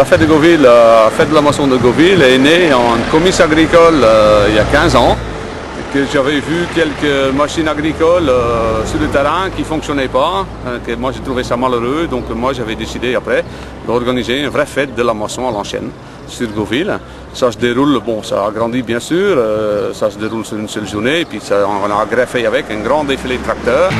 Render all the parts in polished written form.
la fête de Gauville, la fête de la moisson de Gauville est née en comice agricole il y a 15 ans. Que j'avais vu quelques machines agricoles sur le terrain qui ne fonctionnaient pas, que moi j'ai trouvé ça malheureux, donc moi j'avais décidé après d'organiser une vraie fête de la moisson à l'ancienne sur Gauville. Ça se déroule, bon ça a grandi bien sûr, ça se déroule sur une seule journée, et puis ça, on a greffé avec un grand défilé de tracteurs.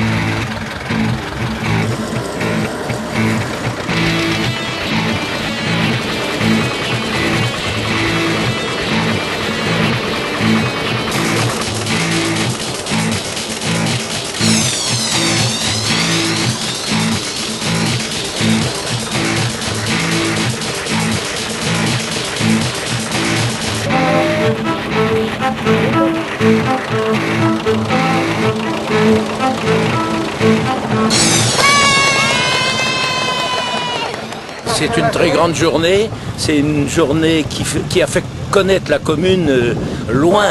C'est une très grande journée, c'est une journée qui a fait connaître la commune loin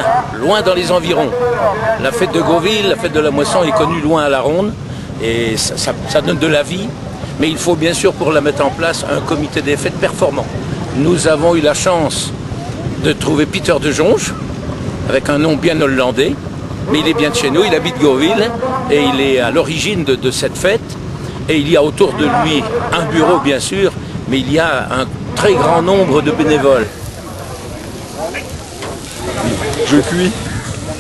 dans les environs. La fête de Gauville, la fête de la moisson est connue loin à la ronde et ça donne de la vie, mais il faut bien sûr pour la mettre en place un comité des fêtes performant. Nous avons eu la chance de trouver Peter de Jonge, avec un nom bien hollandais, mais il est bien de chez nous, il habite Gauville et il est à l'origine de cette fête. Et il y a autour de lui un bureau bien sûr, mais il y a un très grand nombre de bénévoles. Je cuis.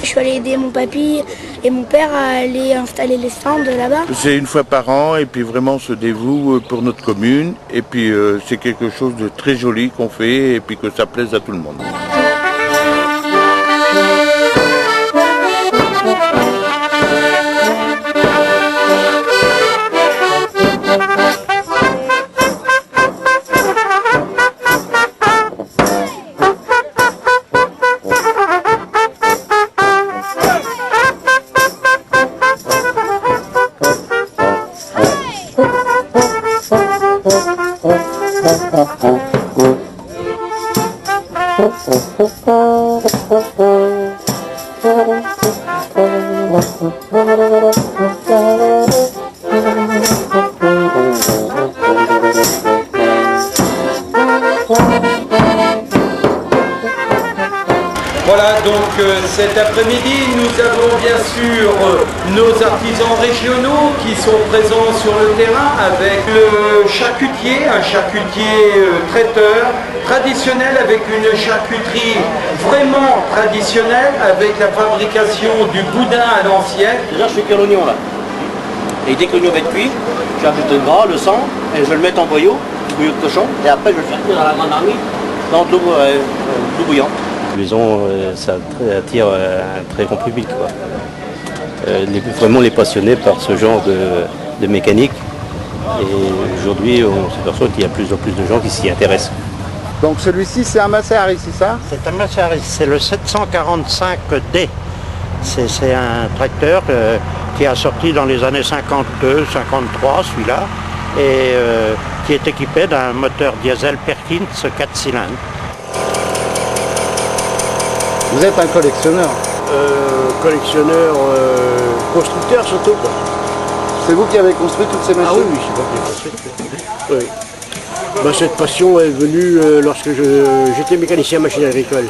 Je suis allé aider mon papy et mon père à aller installer les stands là-bas. C'est une fois par an et puis vraiment on se dévoue pour notre commune et puis c'est quelque chose de très joli qu'on fait et puis que ça plaise à tout le monde. Voilà, donc cet après-midi, nous avons bien sûr nos artisans régionaux qui sont présents sur le terrain avec le charcutier, un charcutier traiteur traditionnel avec une charcuterie vraiment traditionnelle avec la fabrication du boudin à l'ancienne. Déjà, je fais cuire l'oignon là. Et dès que l'oignon va être cuit, je vais ajouter le gras, le sang, et je vais le mettre en boyau de cochon, et après je vais le faire cuire à la grande marmite dans de l'eau bouillante. Maison, ça attire un très grand public, quoi. Vraiment les passionnés par ce genre de mécanique. Et aujourd'hui, on s'aperçoit qu'il y a de plus en plus de gens qui s'y intéressent. Donc celui-ci, c'est un Massari, c'est ça? C'est un Massari, c'est le 745D. C'est un tracteur qui a sorti dans les années 52, 53, celui-là, et qui est équipé d'un moteur diesel Perkins 4 cylindres. Vous êtes un collectionneur? Collectionneur, constructeur surtout, quoi. C'est vous qui avez construit toutes ces machines? Ah oui, c'est moi qui ai construit. Oui. Ben, cette passion est venue lorsque j'étais mécanicien machine agricole.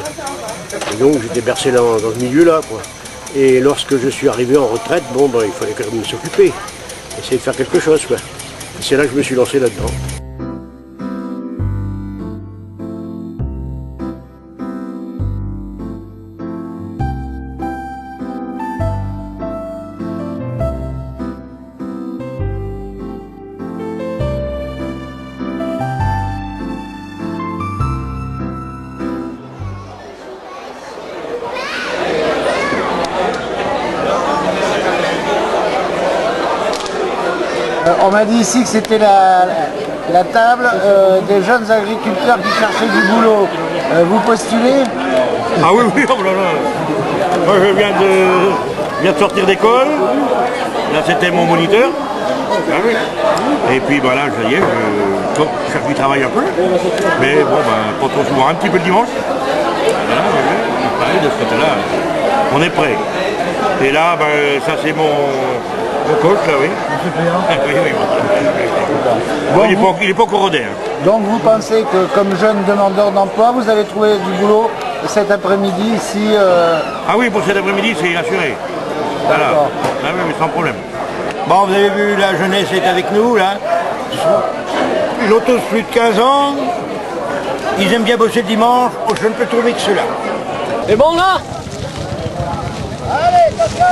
Et donc j'étais bercé dans ce milieu-là, quoi. Et lorsque je suis arrivé en retraite, bon, ben, il fallait quand même s'occuper, essayer de faire quelque chose, quoi. Et c'est là que je me suis lancé là-dedans. On m'a dit ici que c'était la table des jeunes agriculteurs qui cherchaient du boulot. Vous postulez? Ah oui, oui, oh là là. Moi je viens de sortir d'école. Là c'était mon moniteur. Ah oui. Et puis voilà, ça y est, je cherche du travail un peu. Mais bon, pas trop souvent, un petit peu le dimanche. Voilà, pareil de ce côté-là, on est prêt. Et là, ça c'est mon coach, là, oui. Oui, oui. Bon, il n'est pas encore rodé. Donc vous pensez que comme jeune demandeur d'emploi, vous allez trouver du boulot cet après-midi ici Ah oui, pour cet après-midi, c'est assuré. Voilà. Ah oui, mais sans problème. Bon, vous avez vu, la jeunesse est avec nous, là. Ils ont tous plus de 15 ans. Ils aiment bien bosser le dimanche. Oh, je ne peux trouver que ceux-là. C'est bon, là? Allez, attention!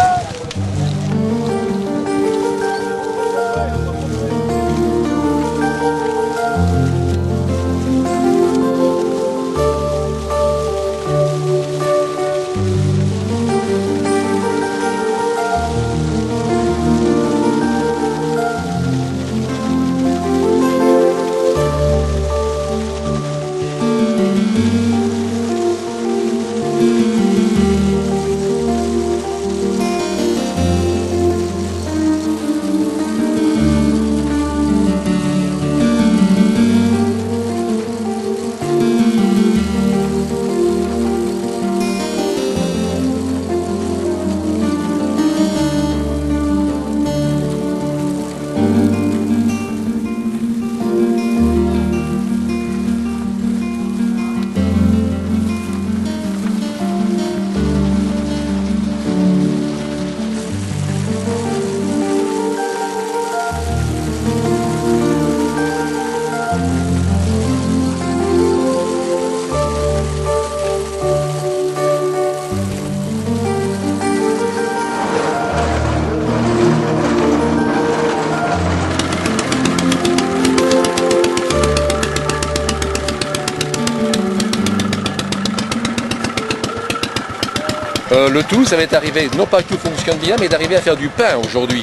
Le tout, ça va être arrivé, non pas que tout fonctionne bien, mais d'arriver à faire du pain aujourd'hui.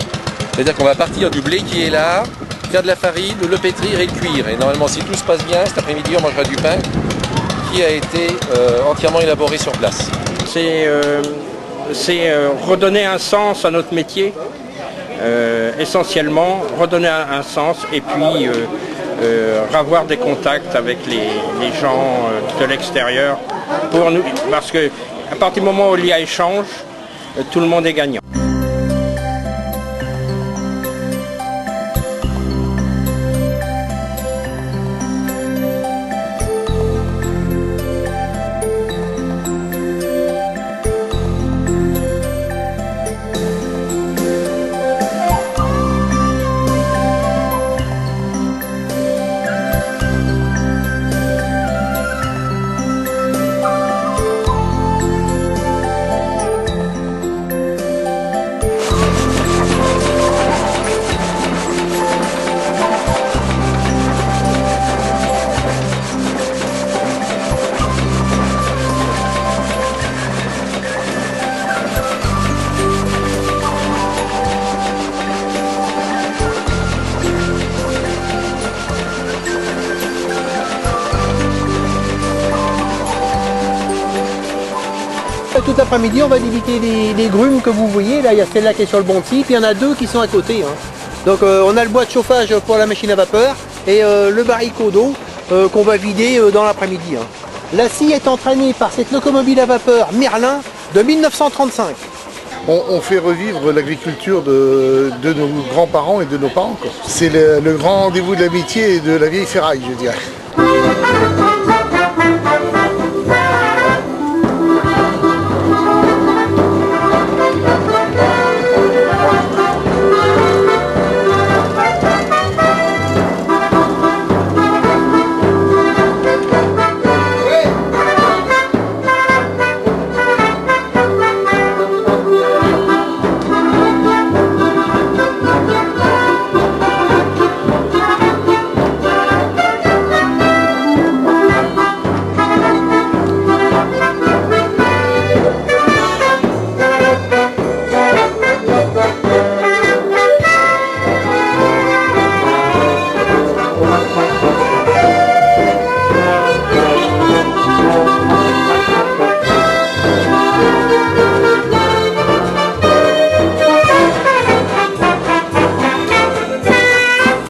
C'est-à-dire qu'on va partir du blé qui est là, faire de la farine, le pétrir et le cuire. Et normalement, si tout se passe bien, cet après-midi, on mangera du pain qui a été entièrement élaboré sur place. C'est redonner un sens à notre métier, essentiellement, redonner un sens et puis avoir des contacts avec les gens de l'extérieur pour nous, parce que à partir du moment où il y a échange, tout le monde est gagnant. Tout l'après-midi, on va limiter les grumes que vous voyez. Là, il y a celle-là qui est sur le bon type, il y en a deux qui sont à côté. Donc on a le bois de chauffage pour la machine à vapeur et le baricot d'eau qu'on va vider dans l'après-midi. La scie est entraînée par cette locomobile à vapeur Merlin de 1935. On fait revivre l'agriculture de nos grands-parents et de nos parents. C'est le grand rendez-vous de l'amitié et de la vieille ferraille, je dirais.